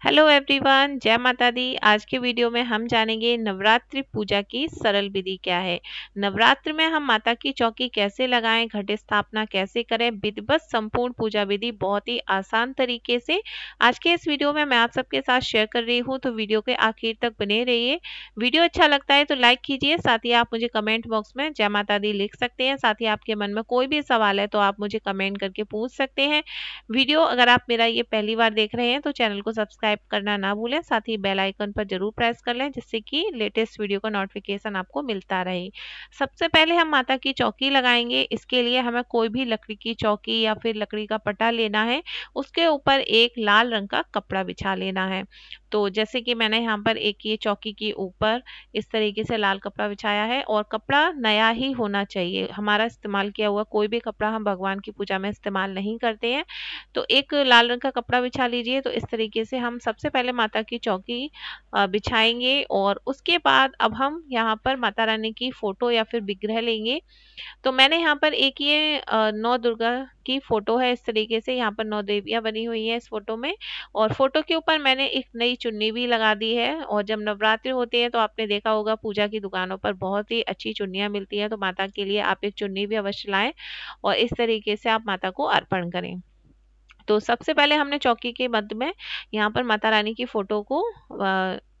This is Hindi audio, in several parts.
हेलो एवरीवन, जय माता दी। आज के वीडियो में हम जानेंगे नवरात्रि पूजा की सरल विधि क्या है। नवरात्र में हम माता की चौकी कैसे लगाएं, घट स्थापना कैसे करें, विधिवत संपूर्ण पूजा विधि बहुत ही आसान तरीके से आज के इस वीडियो में मैं आप सबके साथ शेयर कर रही हूं। तो वीडियो के आखिर तक बने रहिए। वीडियो अच्छा लगता है तो लाइक कीजिए। साथ ही आप मुझे कमेंट बॉक्स में जय माता दी लिख सकते हैं। साथ ही आपके मन में कोई भी सवाल है तो आप मुझे कमेंट करके पूछ सकते हैं। वीडियो अगर आप मेरा ये पहली बार देख रहे हैं तो चैनल को सब्सक्राइब करना ना भूलें। साथ ही बेल आइकन पर जरूर प्रेस कर लें जिससे कि लेटेस्ट वीडियो का नोटिफिकेशन आपको मिलता रहे। सबसे पहले हम माता की चौकी लगाएंगे। इसके लिए हमें कोई भी लकड़ी की चौकी या फिर लकड़ी का पटा लेना है। उसके ऊपर एक लाल रंग का कपड़ा बिछा लेना है। तो जैसे कि मैंने यहाँ पर एक ये चौकी के ऊपर इस तरीके से लाल कपड़ा बिछाया है और कपड़ा नया ही होना चाहिए। हमारा इस्तेमाल किया हुआ कोई भी कपड़ा हम भगवान की पूजा में इस्तेमाल नहीं करते हैं। तो एक लाल रंग का कपड़ा बिछा लीजिए। तो इस तरीके से हम सबसे पहले माता की चौकी बिछाएंगे और उसके बाद अब हम यहाँ पर माता रानी की फोटो या फिर विग्रह लेंगे। तो मैंने यहाँ पर एक ये नौ दुर्गा की फोटो है। इस तरीके से यहाँ पर 9 देवियां बनी हुई हैं इस फोटो में। और फोटो के ऊपर मैंने एक नई चुन्नी भी लगा दी है। और जब नवरात्रि होते हैं तो आपने देखा होगा पूजा की दुकानों पर बहुत ही अच्छी चुन्नियां मिलती हैं। तो माता के लिए आप एक चुन्नी भी अवश्य लाएं और इस तरीके से आप माता को अर्पण करें। तो सबसे पहले हमने चौकी के मध्य में यहाँ पर माता रानी की फोटो को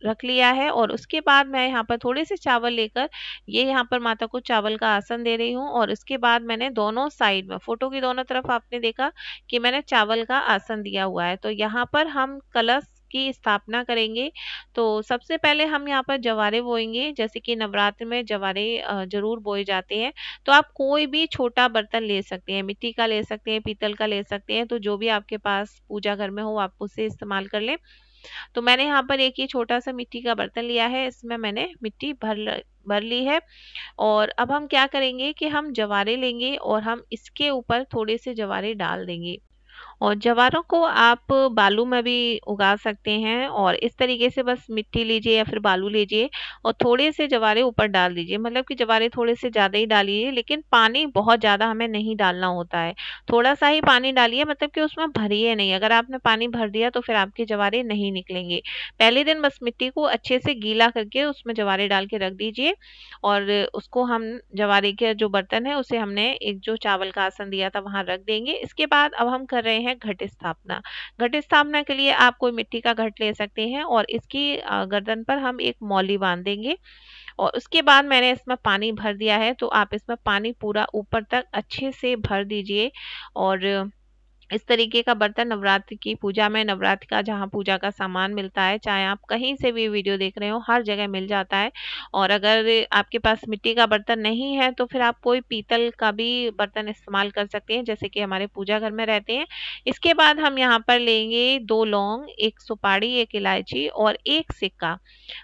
रख लिया है। और उसके बाद मैं यहाँ पर थोड़े से चावल लेकर ये यहाँ पर माता को चावल का आसन दे रही हूँ। और उसके बाद मैंने दोनों साइड में फोटो की दोनों तरफ आपने देखा कि मैंने चावल का आसन दिया हुआ है। तो यहाँ पर हम कलश की स्थापना करेंगे। तो सबसे पहले हम यहाँ पर जवारे बोएंगे। जैसे कि नवरात्र में जवारे जरूर बोए जाते हैं। तो आप कोई भी छोटा बर्तन ले सकते हैं, मिट्टी का ले सकते हैं, पीतल का ले सकते हैं। तो जो भी आपके पास पूजा घर में हो आप उसे इस्तेमाल कर लें। तो मैंने यहाँ पर एक ये छोटा सा मिट्टी का बर्तन लिया है। इसमें मैंने मिट्टी भर ली है। और अब हम क्या करेंगे कि हम जवारे लेंगे और हम इसके ऊपर थोड़े से जवारे डाल देंगे। और जवारों को आप बालू में भी उगा सकते हैं। और इस तरीके से बस मिट्टी लीजिए या फिर बालू लीजिए और थोड़े से जवारे ऊपर डाल दीजिए। मतलब कि जवारे थोड़े से ज़्यादा ही डालिए, लेकिन पानी बहुत ज़्यादा हमें नहीं डालना होता है। थोड़ा सा ही पानी डालिए, मतलब कि उसमें भरिए नहीं। अगर आपने पानी भर दिया तो फिर आपके जवारे नहीं निकलेंगे। पहले दिन बस मिट्टी को अच्छे से गीला करके उसमें जवारे डाल के रख दीजिए। और उसको हम जवारे के जो बर्तन है उसे हमने एक जो चावल का आसन दिया था वहां रख देंगे। इसके बाद अब हम कर रहे हैं घट स्थापना। घट स्थापना के लिए आप कोई मिट्टी का घट ले सकते हैं और इसकी गर्दन पर हम एक मौली बांध देंगे। और उसके बाद मैंने इसमें पानी भर दिया है। तो आप इसमें पानी पूरा ऊपर तक अच्छे से भर दीजिए। और इस तरीके का बर्तन नवरात्रि की पूजा में, नवरात्रि का जहाँ पूजा का सामान मिलता है, चाहे आप कहीं से भी वीडियो देख रहे हो, हर जगह मिल जाता है। और अगर आपके पास मिट्टी का बर्तन नहीं है तो फिर आप कोई पीतल का भी बर्तन इस्तेमाल कर सकते हैं, जैसे कि हमारे पूजा घर में रहते हैं। इसके बाद हम यहाँ पर लेंगे 2 लौंग, 1 सुपारी, 1 इलायची और 1 सिक्का।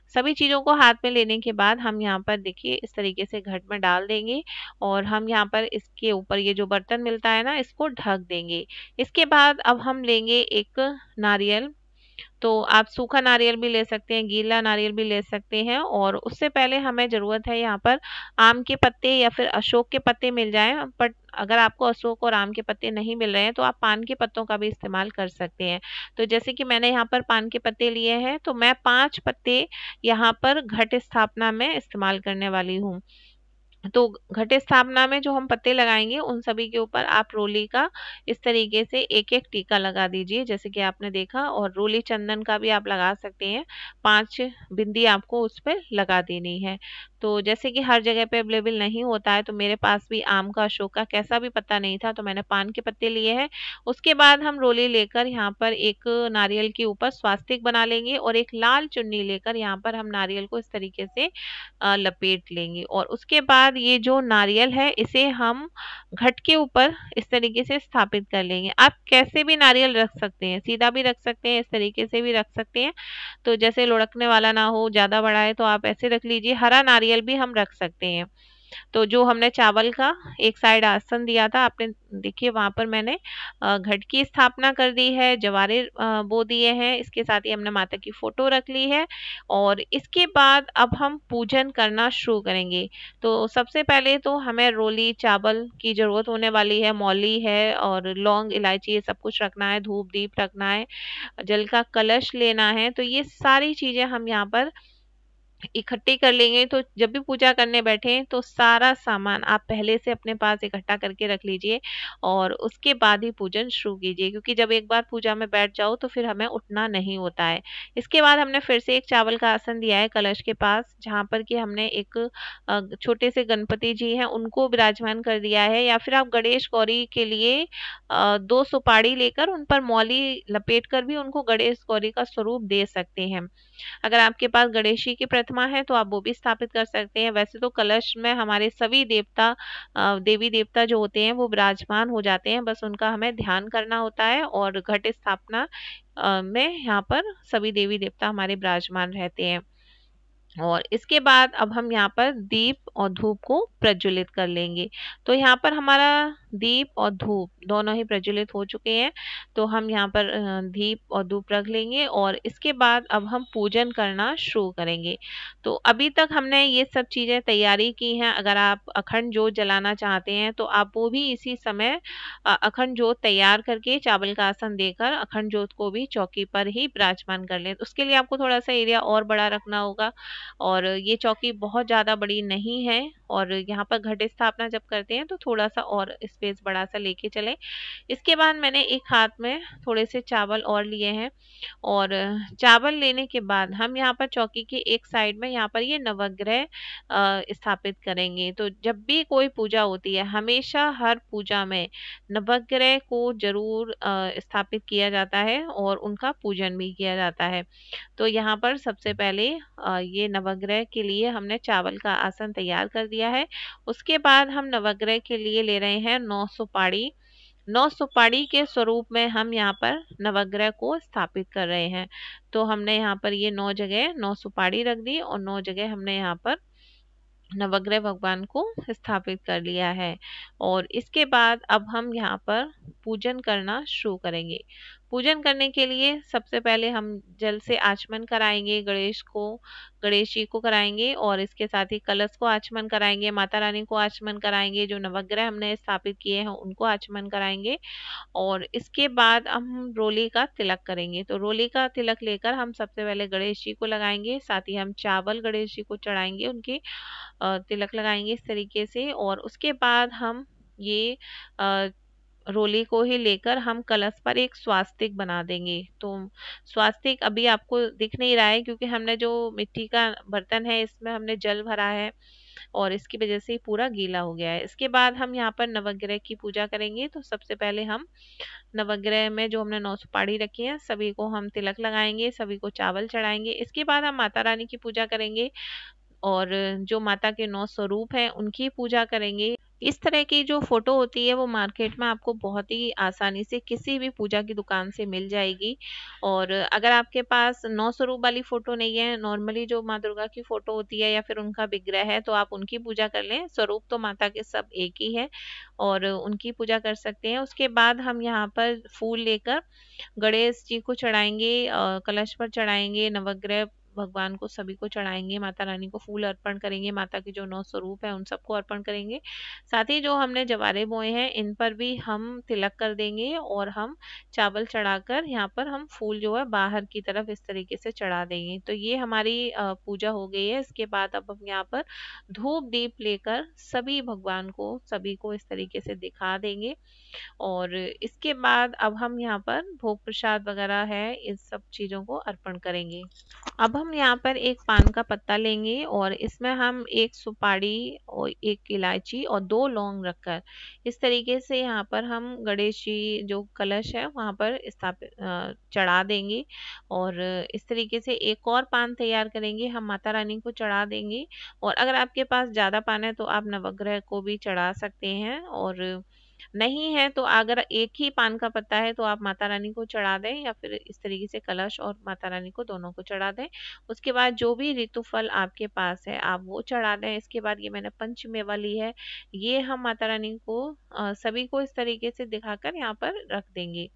सभी चीज़ों को हाथ में लेने के बाद हम यहाँ पर देखिए इस तरीके से घट में डाल देंगे। और हम यहाँ पर इसके ऊपर ये जो बर्तन मिलता है ना, इसको ढक देंगे। इसके बाद अब हम लेंगे एक नारियल। तो आप सूखा नारियल भी ले सकते हैं, गीला नारियल भी ले सकते हैं। और उससे पहले हमें ज़रूरत है यहाँ पर आम के पत्ते या फिर अशोक के पत्ते मिल जाएं। बट अगर आपको अशोक और आम के पत्ते नहीं मिल रहे हैं तो आप पान के पत्तों का भी इस्तेमाल कर सकते हैं। तो जैसे कि मैंने यहाँ पर पान के पत्ते लिए हैं तो मैं 5 पत्ते यहाँ पर घट स्थापना में इस्तेमाल करने वाली हूँ। तो घट स्थापना में जो हम पत्ते लगाएंगे उन सभी के ऊपर आप रोली का इस तरीके से एक एक टीका लगा दीजिए, जैसे कि आपने देखा। और रोली चंदन का भी आप लगा सकते हैं। 5 बिंदी आपको उस पर लगा देनी है। तो जैसे कि हर जगह पे अवेलेबल नहीं होता है तो मेरे पास भी आम का, अशोक का, कैसा भी पत्ता नहीं था तो मैंने पान के पत्ते लिए हैं। उसके बाद हम रोली लेकर यहाँ पर एक नारियल के ऊपर स्वास्तिक बना लेंगे और एक लाल चुन्नी लेकर यहाँ पर हम नारियल को इस तरीके से लपेट लेंगे। और उसके बाद ये जो नारियल है इसे हम घट के ऊपर इस तरीके से स्थापित कर लेंगे। आप कैसे भी नारियल रख सकते हैं, सीधा भी रख सकते हैं, इस तरीके से भी रख सकते हैं। तो जैसे लुढ़कने वाला ना हो, ज्यादा बड़ा है तो आप ऐसे रख लीजिए। हरा नारियल भी हम रख सकते हैं। तो जो हमने चावल का एक साइड आसन दिया था, आपने देखिए वहां पर मैंने घट की स्थापना कर दी है, जवारे बो दिए हैं, इसके साथ ही हमने माता की फोटो रख ली है। और इसके बाद अब हम पूजन करना शुरू करेंगे। तो सबसे पहले तो हमें रोली चावल की जरूरत होने वाली है, मौली है और लौंग इलायची ये सब कुछ रखना है, धूप दीप रखना है, जल का कलश लेना है। तो ये सारी चीजें हम यहाँ पर इकट्ठी कर लेंगे। तो जब भी पूजा करने बैठे तो सारा सामान आप पहले से अपने पास इकट्ठा करके रख लीजिए और उसके बाद ही पूजन शुरू कीजिए, क्योंकि जब एक बार पूजा में बैठ जाओ तो फिर हमें उठना नहीं होता है। इसके बाद हमने फिर से एक चावल का आसन दिया है कलश के पास, जहाँ पर कि हमने एक छोटे से गणपति जी हैं उनको विराजमान कर दिया है, या फिर आप गणेश गौरी के लिए दो सुपारी लेकर उन पर मौली लपेट कर भी उनको गणेश गौरी का स्वरूप दे सकते हैं। अगर आपके पास गणेश जी की प्रतिमा है तो आप वो भी स्थापित कर सकते हैं। वैसे तो कलश में हमारे सभी देवता देवी देवता जो होते हैं वो विराजमान हो जाते हैं, बस उनका हमें ध्यान करना होता है। और घट स्थापना में यहाँ पर सभी देवी देवता हमारे विराजमान रहते हैं। और इसके बाद अब हम यहाँ पर दीप और धूप को प्रज्वलित कर लेंगे। तो यहाँ पर हमारा दीप और धूप दोनों ही प्रज्वलित हो चुके हैं। तो हम यहाँ पर दीप और धूप रख लेंगे और इसके बाद अब हम पूजन करना शुरू करेंगे। तो अभी तक हमने ये सब चीजें तैयारी की हैं। अगर आप अखंड जोत जलाना चाहते हैं तो आप वो भी इसी समय अखंड जोत तैयार करके चावल का आसन देकर अखंड जोत को भी चौकी पर ही विराजमान कर लें। तो उसके लिए आपको थोड़ा सा एरिया और बड़ा रखना होगा, और ये चौकी बहुत ज़्यादा बड़ी नहीं है। और यहाँ पर घट स्थापना जब करते हैं तो थोड़ा सा और स्पेस बड़ा सा लेके चले। इसके बाद मैंने एक हाथ में थोड़े से चावल और लिए हैं, और चावल लेने के बाद हम यहाँ पर चौकी के एक साइड में यहाँ पर ये नवग्रह स्थापित करेंगे। तो जब भी कोई पूजा होती है हमेशा हर पूजा में नवग्रह को जरूर स्थापित किया जाता है और उनका पूजन भी किया जाता है। तो यहाँ पर सबसे पहले ये नवग्रह के लिए हमने चावल का आसन तैयार कर दिया है। उसके बाद हम नवग्रह के लिए ले रहे हैं 9 सुपारी। 9 सुपारी के स्वरूप में हम यहाँ पर नवग्रह को स्थापित कर रहे हैं। तो हमने यहाँ पर ये 9 जगह 9 सुपारी रख दी और 9 जगह हमने यहाँ पर नवग्रह भगवान को स्थापित कर लिया है। और इसके बाद अब हम यहाँ पर पूजन करना शुरू करेंगे। पूजन करने के लिए सबसे पहले हम जल से आचमन कराएंगे, गणेश जी को कराएंगे, और इसके साथ ही कलश को आचमन कराएंगे, माता रानी को आचमन कराएंगे, जो नवग्रह हमने स्थापित किए हैं उनको आचमन कराएंगे। और इसके बाद हम रोली का तिलक करेंगे। तो रोली का तिलक लेकर हम सबसे पहले गणेश जी को लगाएंगे, साथ ही हम चावल गणेश जी को चढ़ाएंगे, उनके तिलक लगाएंगे इस तरीके से। और उसके बाद हम ये रोली को ही लेकर हम कलश पर एक स्वास्तिक बना देंगे। तो स्वास्तिक अभी आपको दिख नहीं रहा है क्योंकि हमने जो मिट्टी का बर्तन है इसमें हमने जल भरा है और इसकी वजह से पूरा गीला हो गया है। इसके बाद हम यहाँ पर नवग्रह की पूजा करेंगे। तो सबसे पहले हम नवग्रह में जो हमने 9 सुपारी रखी है सभी को हम तिलक लगाएंगे, सभी को चावल चढ़ाएंगे। इसके बाद हम माता रानी की पूजा करेंगे और जो माता के 9 स्वरूप हैं उनकी पूजा करेंगे। इस तरह की जो फोटो होती है वो मार्केट में आपको बहुत ही आसानी से किसी भी पूजा की दुकान से मिल जाएगी। और अगर आपके पास 9 स्वरूप वाली फोटो नहीं है, नॉर्मली जो माँ दुर्गा की फोटो होती है या फिर उनका विग्रह है, तो आप उनकी पूजा कर लें। स्वरूप तो माता के सब एक ही है और उनकी पूजा कर सकते हैं। उसके बाद हम यहाँ पर फूल लेकर गणेश जी को चढ़ाएंगे, कलश पर चढ़ाएंगे, नवग्रह भगवान को सभी को चढ़ाएंगे, माता रानी को फूल अर्पण करेंगे, माता के जो 9 स्वरूप है उन सबको अर्पण करेंगे। साथ ही जो हमने जवारे बोए हैं इन पर भी हम तिलक कर देंगे और हम चावल चढ़ाकर यहाँ पर हम फूल जो है बाहर की तरफ इस तरीके से चढ़ा देंगे। तो ये हमारी पूजा हो गई है। इसके बाद अब हम यहाँ पर धूप दीप लेकर सभी भगवान को सभी को इस तरीके से दिखा देंगे। और इसके बाद अब हम यहाँ पर भोग प्रसाद वगैरह है इस सब चीजों को अर्पण करेंगे। अब हम यहाँ पर एक पान का पत्ता लेंगे और इसमें हम एक सुपारी और एक इलायची और 2 लौंग रखकर इस तरीके से यहाँ पर हम गणेश जी जो कलश है वहां पर स्थापित चढ़ा देंगे। और इस तरीके से एक और पान तैयार करेंगे, हम माता रानी को चढ़ा देंगे। और अगर आपके पास ज्यादा पान है तो आप नवग्रह को भी चढ़ा सकते हैं। और नहीं है तो अगर एक ही पान का पत्ता है तो आप माता रानी को चढ़ा दें, या फिर इस तरीके से कलश और माता रानी को दोनों को चढ़ा दें। उसके बाद जो भी ऋतु फल आपके पास है आप वो चढ़ा दें। इसके बाद ये मैंने पंचमेवा ली है, ये हम माता रानी को सभी को इस तरीके से दिखाकर यहाँ पर रख देंगे।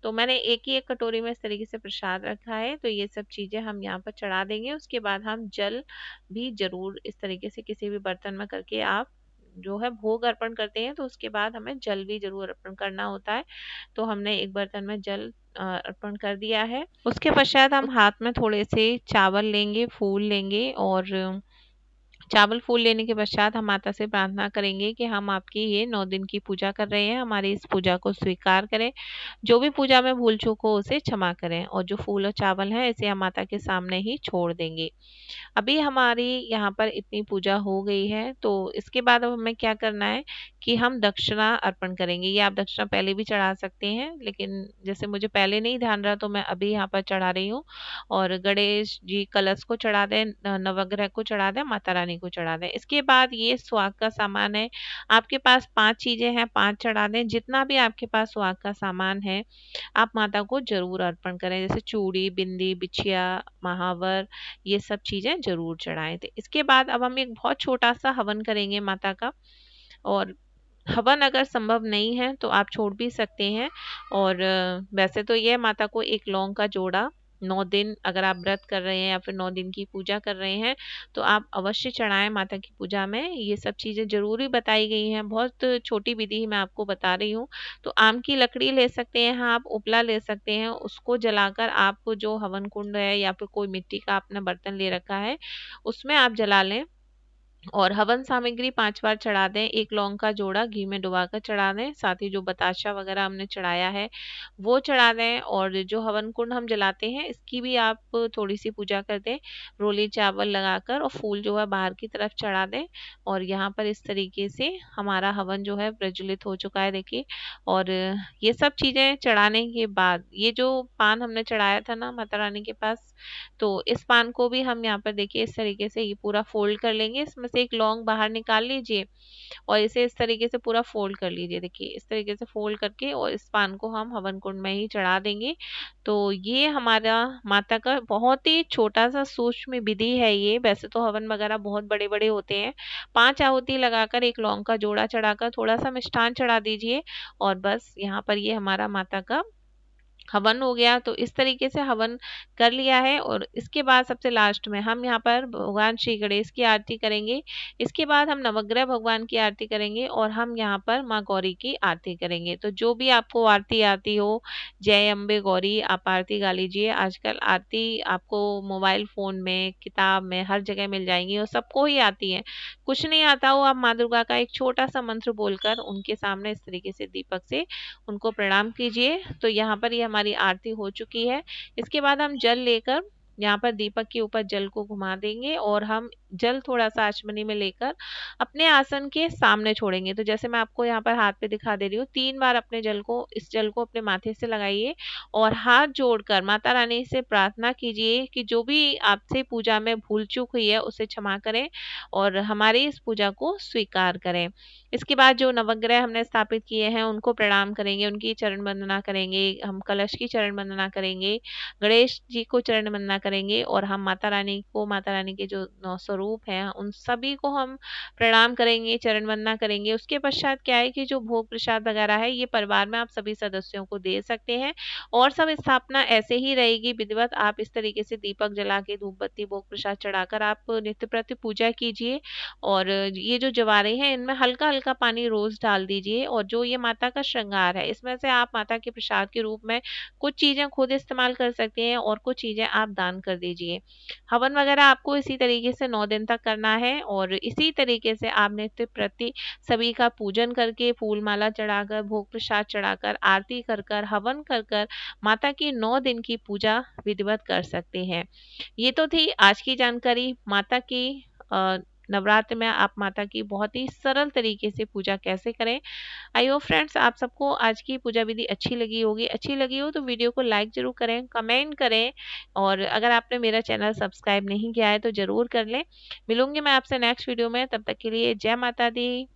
तो मैंने एक ही एक कटोरी में इस तरीके से प्रसाद रखा है, तो ये सब चीजें हम यहाँ पर चढ़ा देंगे। उसके बाद हम जल भी जरूर इस तरीके से किसी भी बर्तन में करके आप जो है भोग अर्पण करते हैं, तो उसके बाद हमें जल भी जरूर अर्पण करना होता है। तो हमने एक बर्तन में जल अर्पण कर दिया है। उसके पश्चात हम हाथ में थोड़े से चावल लेंगे, फूल लेंगे, और चावल फूल लेने के पश्चात हम माता से प्रार्थना करेंगे कि हम आपकी ये 9 दिन की पूजा कर रहे हैं, हमारी इस पूजा को स्वीकार करें। जो भी पूजा में भूल चूक हो उसे क्षमा करें, और जो फूल और चावल है इसे हम माता के सामने ही छोड़ देंगे। अभी हमारी यहाँ पर इतनी पूजा हो गई है, तो इसके बाद अब हमें क्या करना है कि हम दक्षिणा अर्पण करेंगे। ये आप दक्षिणा पहले भी चढ़ा सकते हैं, लेकिन जैसे मुझे पहले नहीं ध्यान रहा तो मैं अभी यहाँ पर चढ़ा रही हूँ। और गणेश जी कलश को चढ़ा दें, नवग्रह को चढ़ा दें, माता रानी को चढ़ा दें। इसके बाद ये सुहाग का सामान है, आपके पास 5 चीजें हैं, 5 चढ़ा दें। जितना भी आपके पास सुहाग का सामान है आप माता को जरूर अर्पण करें, जैसे चूड़ी, बिंदी, बिछिया, महावर, ये सब चीजें जरूर चढ़ाएं। तो इसके बाद अब हम एक बहुत छोटा सा हवन करेंगे माता का। और हवन अगर संभव नहीं है तो आप छोड़ भी सकते हैं। और वैसे तो ये माता को एक लौंग का जोड़ा 9 दिन अगर आप व्रत कर रहे हैं या फिर 9 दिन की पूजा कर रहे हैं तो आप अवश्य चढ़ाएं माता की पूजा में। ये सब चीजें जरूरी बताई गई हैं, बहुत छोटी विधि मैं आपको बता रही हूँ। तो आम की लकड़ी ले सकते हैं, हाँ आप उपला ले सकते हैं, उसको जलाकर आप जो हवन कुंड है या फिर कोई मिट्टी का आपने बर्तन ले रखा है उसमें आप जला लें। और हवन सामग्री 5 बार चढ़ा दें, एक लौंग का जोड़ा घी में डुबाकर चढ़ा दें, साथ ही जो बताशा वगैरह हमने चढ़ाया है वो चढ़ा दें। और जो हवन कुंड हम जलाते हैं इसकी भी आप थोड़ी सी पूजा कर दें, रोली चावल लगाकर, और फूल जो है बाहर की तरफ चढ़ा दें। और यहाँ पर इस तरीके से हमारा हवन जो है प्रज्वलित हो चुका है, देखिए। और ये सब चीजें चढ़ाने के बाद ये जो पान हमने चढ़ाया था ना माता रानी के पास, तो इस पान को भी हम यहाँ पर देखिए इस तरीके से ये पूरा फोल्ड कर लेंगे, इसमें से एक लौंग बाहर निकाल लीजिए और इसे इस तरीके से पूरा फोल्ड कर लीजिए। देखिए इस तरीके से फोल्ड करके और इस पान को हम हवन कुंड में ही चढ़ा देंगे। तो ये हमारा माता का बहुत ही छोटा सा सूक्ष्म विधि है ये। वैसे तो हवन वगैरह बहुत बड़े बड़े होते हैं। 5 आहुति लगाकर एक लौंग का जोड़ा चढ़ाकर थोड़ा सा मिष्ठान चढ़ा दीजिए, और बस यहाँ पर ये हमारा माता का हवन हो गया। तो इस तरीके से हवन कर लिया है। और इसके बाद सबसे लास्ट में हम यहाँ पर भगवान श्री गणेश की आरती करेंगे। इसके बाद हम नवग्रह भगवान की आरती करेंगे और हम यहाँ पर माँ गौरी की आरती करेंगे। तो जो भी आपको आरती आती हो, जय अम्बे गौरी आप आरती गा लीजिए। आजकल आरती आपको मोबाइल फोन में, किताब में, हर जगह मिल जाएंगी और सबको ही आती है। कुछ नहीं आता हो आप माँ दुर्गा का एक छोटा सा मंत्र बोलकर उनके सामने इस तरीके से दीपक से उनको प्रणाम कीजिए। तो यहाँ पर ये हमारी आरती हो चुकी है। इसके बाद हम जल लेकर यहाँ पर दीपक के ऊपर जल को घुमा देंगे और हम जल थोड़ा सा आचमनी में लेकर अपने आसन के सामने छोड़ेंगे। तो जैसे मैं आपको यहाँ पर हाथ पे दिखा दे रही हूँ, 3 बार अपने इस जल को अपने माथे से लगाइए और हाथ जोड़कर माता रानी से प्रार्थना कीजिए कि जो भी आपसे पूजा में भूल चूक हुई है उसे क्षमा करें और हमारी इस पूजा को स्वीकार करें। इसके बाद जो नवग्रह हमने स्थापित किए हैं उनको प्रणाम करेंगे, उनकी चरण वंदना करेंगे, हम कलश की चरण वंदना करेंगे, गणेश जी को चरण वंदना करेंगे और हम माता रानी के जो 9 स्वरूप हैं उन सभी को हम प्रणाम करेंगे, चरण वंदना करेंगे। उसके पश्चात क्या है कि जो भोग प्रसाद वगैरह है ये परिवार में आप सभी सदस्यों को दे सकते हैं और सब स्थापना ऐसे ही रहेगी विधिवत। आप इस तरीके से दीपक जला के धूप बत्ती भोग प्रसाद चढ़ाकर आप नित्य प्रति पूजा कीजिए। और ये जो जवारे हैं इनमें हल्का हल्का पानी रोज डाल दीजिए। और जो ये माता का श्रृंगार है इसमें से आप माता के प्रसाद के रूप में कुछ चीजें खुद इस्तेमाल कर सकते हैं और कुछ चीजें आप दान कर दीजिए। हवन वगैरह आपको इसी तरीके से 9 दिन तक करना है और इसी तरीके से आप नित्य प्रति सभी का पूजन करके, फूल माला चढ़ाकर, भोग प्रसाद चढ़ाकर, आरती कर कर, हवन कर कर माता की 9 दिन की पूजा विधिवत कर सकते हैं। ये तो थी आज की जानकारी माता की। नवरात्र में आप माता की बहुत ही सरल तरीके से पूजा कैसे करें। आई होप फ्रेंड्स आप सबको आज की पूजा विधि अच्छी लगी होगी। अच्छी लगी हो तो वीडियो को लाइक जरूर करें, कमेंट करें और अगर आपने मेरा चैनल सब्सक्राइब नहीं किया है तो जरूर कर लें। मिलूंगी मैं आपसे नेक्स्ट वीडियो में, तब तक के लिए जय माता दी।